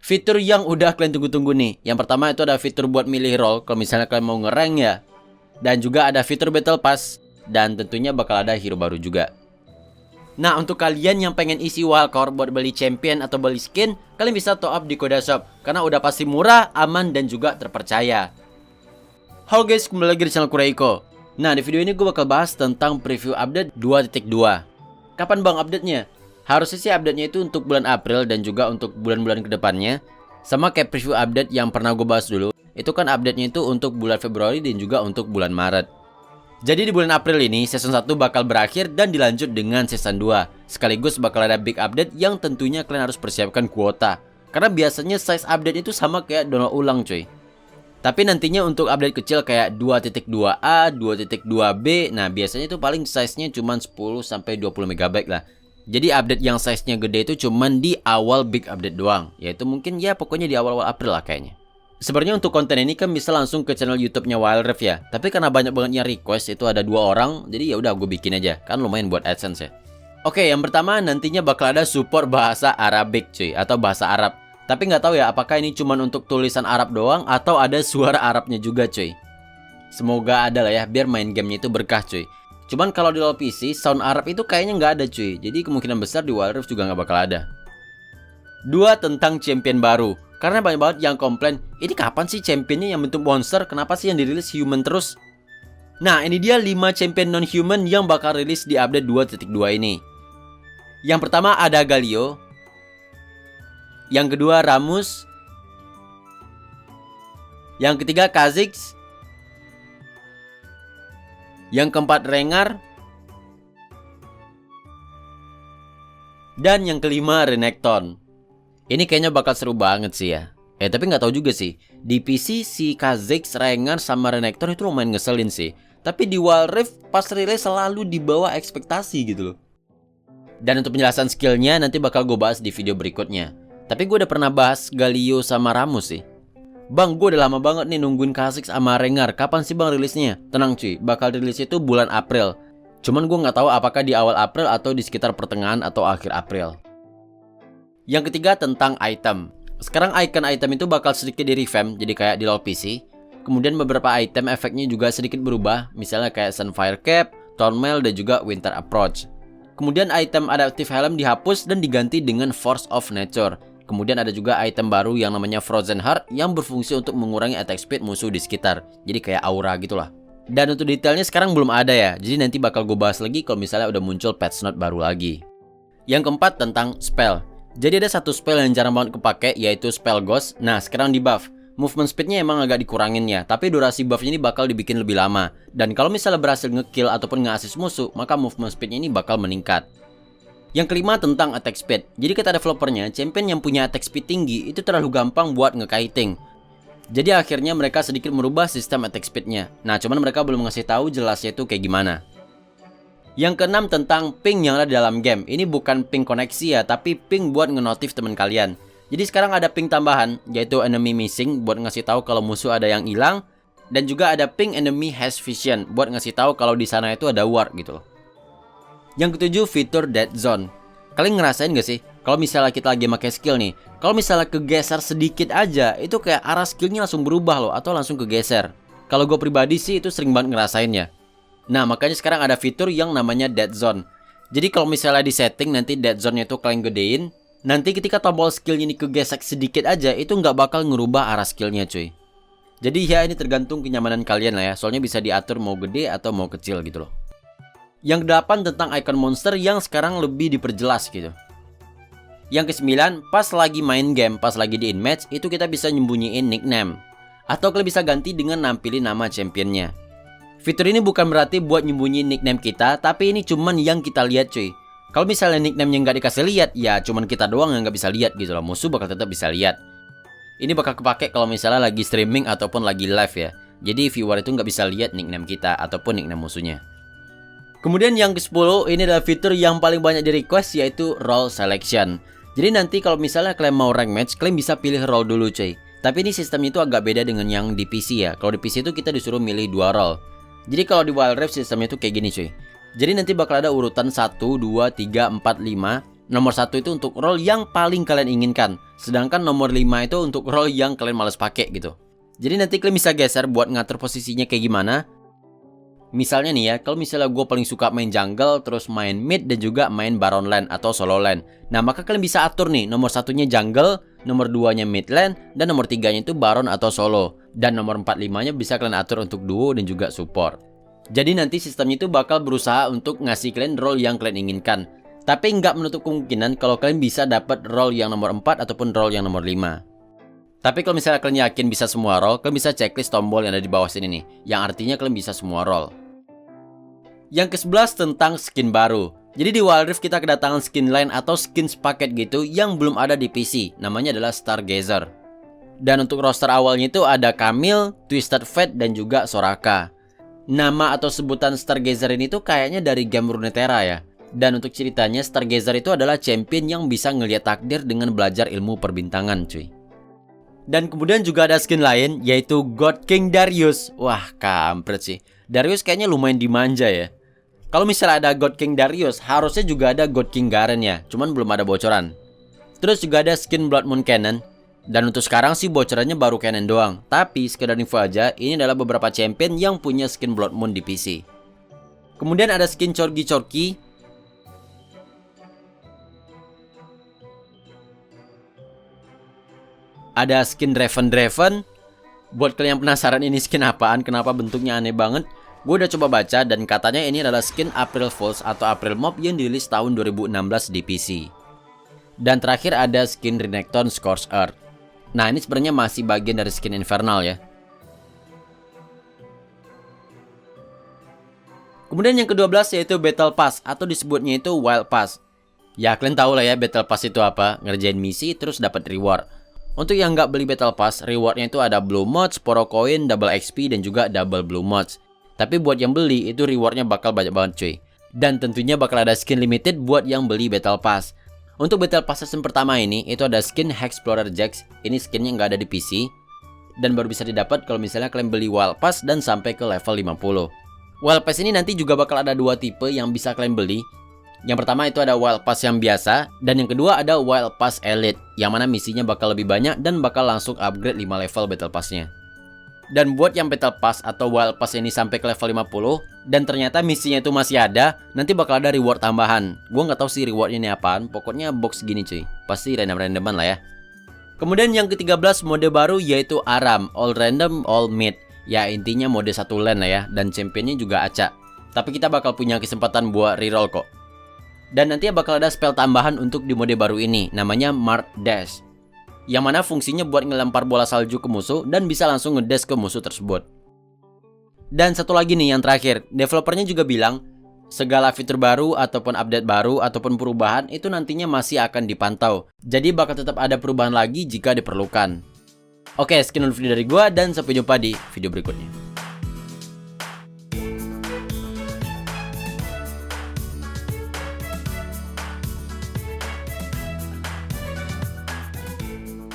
Fitur yang udah kalian tunggu-tunggu nih. Yang pertama itu ada fitur buat milih role kalau misalnya kalian mau ngerank ya. Dan juga ada fitur Battle Pass. Dan tentunya bakal ada hero baru juga. Nah, untuk kalian yang pengen isi wildcard buat beli champion atau beli skin, kalian bisa top up di Koda Shop. Karena udah pasti murah, aman, dan juga terpercaya. Halo guys, kembali lagi di channel Kureiko. Nah, di video ini gue bakal bahas tentang preview update 2.2. Kapan bang update-nya? Harusnya sih update-nya itu untuk bulan April dan juga untuk bulan-bulan kedepannya. Sama kayak preview update yang pernah gue bahas dulu. Itu kan update-nya itu untuk bulan Februari dan juga untuk bulan Maret. Jadi di bulan April ini, season 1 bakal berakhir dan dilanjut dengan season 2. Sekaligus bakal ada big update yang tentunya kalian harus persiapkan kuota. Karena biasanya size update itu sama kayak download ulang cuy. Tapi nantinya untuk update kecil kayak 2.2a, 2.2b, nah biasanya itu paling size-nya cuma 10-20 MB lah. Jadi update yang size-nya gede itu cuman di awal big update doang. Yaitu mungkin ya pokoknya di awal-awal April lah kayaknya. Sebenarnya untuk konten ini kan bisa langsung ke channel YouTube-nya Wild Rift ya. Tapi karena banyak banget yang request itu ada 2 orang, jadi ya udah gue bikin aja. Kan lumayan buat AdSense ya. Oke, yang pertama nantinya bakal ada support bahasa Arabic cuy, atau bahasa Arab. Tapi nggak tahu ya apakah ini cuman untuk tulisan Arab doang atau ada suara Arabnya juga cuy. Semoga ada lah ya, biar main gamenya itu berkah cuy. Cuman kalau di LoL PC, sound Arab itu kayaknya nggak ada cuy. Jadi kemungkinan besar di Wild Rift juga nggak bakal ada. 2 tentang champion baru. Karena banyak banget yang komplain, ini kapan sih championnya yang bentuk monster? Kenapa sih yang dirilis human terus? Nah, ini dia 5 champion non-human yang bakal rilis di update 2.2 ini. Yang pertama ada Galio. Yang kedua Rammus. Yang ketiga Kha'Zix. Yang keempat Rengar. Dan yang kelima Renekton. Ini kayaknya bakal seru banget sih ya. Tapi nggak tahu juga sih. Di PC si Kha'Zix, Rengar, sama Renekton itu lumayan ngeselin sih. Tapi di Wild Rift pas rilis selalu di bawah ekspektasi gitu loh. Dan untuk penjelasan skillnya nanti bakal gue bahas di video berikutnya. Tapi gue udah pernah bahas Galio sama Rammus sih. Bang, gue udah lama banget nih nungguin Kha'Zix sama Rengar. Kapan sih bang rilisnya? Tenang cuy, bakal rilis itu bulan April. Cuman gue nggak tahu apakah di awal April atau di sekitar pertengahan atau akhir April. Yang ketiga tentang item. Sekarang icon item itu bakal sedikit di revamp, jadi kayak di LoL PC. Kemudian beberapa item efeknya juga sedikit berubah, misalnya kayak Sunfire Cap, Thornmail, dan juga Winter Approach. Kemudian item adaptive helm dihapus dan diganti dengan Force of Nature. Kemudian ada juga item baru yang namanya Frozen Heart yang berfungsi untuk mengurangi attack speed musuh di sekitar. Jadi kayak aura gitulah. Dan untuk detailnya sekarang belum ada ya, jadi nanti bakal gue bahas lagi kalau misalnya udah muncul patch note baru lagi. Yang keempat tentang spell. Jadi ada satu spell yang jarang banget kepake, yaitu spell Ghost. Nah, sekarang di buff. Movement speednya emang agak dikurangin ya, tapi durasi buffnya ini bakal dibikin lebih lama. Dan kalau misalnya berhasil ngekill ataupun nge-assist musuh, maka movement speednya ini bakal meningkat. Yang kelima tentang attack speed. Jadi kata developernya, champion yang punya attack speed tinggi itu terlalu gampang buat nge-kiting. Jadi akhirnya mereka sedikit merubah sistem attack speednya. Nah, cuman mereka belum ngasih tahu jelasnya itu kayak gimana. Yang keenam tentang ping yang ada di dalam game. Ini bukan ping koneksi ya, tapi ping buat ngenotif teman kalian. Jadi sekarang ada ping tambahan, yaitu enemy missing buat ngasih tahu kalau musuh ada yang hilang. Dan juga ada ping enemy has vision buat ngasih tahu kalau di sana itu ada war gitu loh. Yang ketujuh fitur dead zone. Kalian ngerasain gak sih? Kalau misalnya kita lagi pakai skill nih, kalau misalnya kegeser sedikit aja, itu kayak arah skillnya langsung berubah loh, atau langsung kegeser. Kalau gue pribadi sih itu sering banget ngerasainnya. Nah, makanya sekarang ada fitur yang namanya dead zone. Jadi kalau misalnya di setting nanti dead zone-nya itu kalian gedein, nanti ketika tombol skillnya ini kegesek sedikit aja, itu nggak bakal ngerubah arah skillnya cuy. Jadi ya ini tergantung kenyamanan kalian lah ya, soalnya bisa diatur mau gede atau mau kecil gitu loh. Yang kedelapan tentang icon monster yang sekarang lebih diperjelas gitu. Yang kesembilan, pas lagi main game, pas lagi di in-match, itu kita bisa nyembunyiin nickname. Atau kalian bisa ganti dengan nampilin nama championnya. Fitur ini bukan berarti buat nyembunyiin nickname kita, tapi ini cuman yang kita lihat cuy. Kalau misalnya nickname-nya nggak dikasih lihat, ya cuman kita doang yang nggak bisa lihat gitu loh. Musuh bakal tetap bisa lihat. Ini bakal kepake kalau misalnya lagi streaming ataupun lagi live ya. Jadi viewer itu nggak bisa lihat nickname kita ataupun nickname musuhnya. Kemudian yang ke-10 ini adalah fitur yang paling banyak di request, yaitu role selection. Jadi nanti kalau misalnya kalian mau rank match, kalian bisa pilih role dulu cuy. Tapi ini sistemnya itu agak beda dengan yang di PC ya. Kalau di PC itu kita disuruh milih 2 role. Jadi kalau di Wild Rift sistemnya itu kayak gini cuy. Jadi nanti bakal ada urutan 1, 2, 3, 4, 5. Nomor 1 itu untuk role yang paling kalian inginkan, sedangkan nomor 5 itu untuk role yang kalian males pakai gitu. Jadi nanti kalian bisa geser buat ngatur posisinya kayak gimana. Misalnya nih ya, kalau misalnya gue paling suka main jungle, terus main mid dan juga main baron lane atau solo lane. Nah maka kalian bisa atur nih, nomor 1-nya jungle, nomor 2-nya mid lane, dan nomor 3-nya itu baron atau solo. Dan nomor 4-5-nya bisa kalian atur untuk duo dan juga support. Jadi nanti sistemnya itu bakal berusaha untuk ngasih kalian role yang kalian inginkan. Tapi nggak menutup kemungkinan kalau kalian bisa dapat role yang nomor 4 ataupun role yang nomor 5. Tapi kalau misalnya kalian yakin bisa semua role, kalian bisa checklist tombol yang ada di bawah sini nih, yang artinya kalian bisa semua role. Yang ke-11 tentang skin baru. Jadi di Wild Rift kita kedatangan skin lain atau skin sepaket gitu yang belum ada di PC, namanya adalah Stargazer. Dan untuk roster awalnya itu ada Camille, Twisted Fate, dan juga Soraka. Nama atau sebutan Stargazer ini tuh kayaknya dari game Runeterra ya. Dan untuk ceritanya, Stargazer itu adalah champion yang bisa ngelihat takdir dengan belajar ilmu perbintangan cuy. Dan kemudian juga ada skin lain, yaitu God King Darius. Wah kampret sih, Darius kayaknya lumayan dimanja ya. Kalau misalnya ada God King Darius, harusnya juga ada God King Garen ya, cuman belum ada bocoran. Terus juga ada skin Blood Moon Cannon. Dan untuk sekarang sih bocorannya baru Cannon doang. Tapi sekedar info aja, ini adalah beberapa champion yang punya skin Blood Moon di PC. Kemudian ada skin Corgi. Ada skin Draven. Buat kalian yang penasaran ini skin apaan, kenapa bentuknya aneh banget, gue udah coba baca dan katanya ini adalah skin April Fools atau April Mob yang dirilis tahun 2016 di PC. Dan terakhir ada skin Renekton Scorched Earth. Nah ini sebenarnya masih bagian dari skin Infernal ya. Kemudian yang ke-12 yaitu Battle Pass atau disebutnya itu Wild Pass. Ya kalian tahu lah ya Battle Pass itu apa, ngerjain misi terus dapat reward. Untuk yang nggak beli Battle Pass, rewardnya itu ada Blue Mods, Poro Coin, Double XP, dan juga Double Blue Mods. Tapi buat yang beli, itu rewardnya bakal banyak banget cuy. Dan tentunya bakal ada skin limited buat yang beli Battle Pass. Untuk Battle Pass season pertama ini, itu ada skin Hexplorer Jax. Ini skinnya nggak ada di PC. Dan baru bisa didapat kalau misalnya kalian beli Wild Pass dan sampai ke level 50. Wild Pass ini nanti juga bakal ada dua tipe yang bisa kalian beli. Yang pertama itu ada Wild Pass yang biasa, dan yang kedua ada Wild Pass Elite, yang mana misinya bakal lebih banyak dan bakal langsung upgrade 5 level Battle Pass-nya. Dan buat yang Battle Pass atau Wild Pass ini sampai ke level 50, dan ternyata misinya itu masih ada, nanti bakal ada reward tambahan. Gua nggak tahu sih rewardnya ini apaan, pokoknya box gini cuy, pasti random-randoman lah ya. Kemudian yang ke-13 mode baru yaitu Aram, All Random, All Mid. Ya intinya mode satu lane lah ya, dan championnya juga acak. Tapi kita bakal punya kesempatan buat reroll kok. Dan nanti bakal ada spell tambahan untuk di mode baru ini, namanya Mark Dash, yang mana fungsinya buat ngelempar bola salju ke musuh dan bisa langsung ngedash ke musuh tersebut. Dan satu lagi nih yang terakhir, developernya juga bilang segala fitur baru ataupun update baru ataupun perubahan itu nantinya masih akan dipantau. Jadi bakal tetap ada perubahan lagi jika diperlukan. Oke, sekian video dari gua dan sampai jumpa di video berikutnya.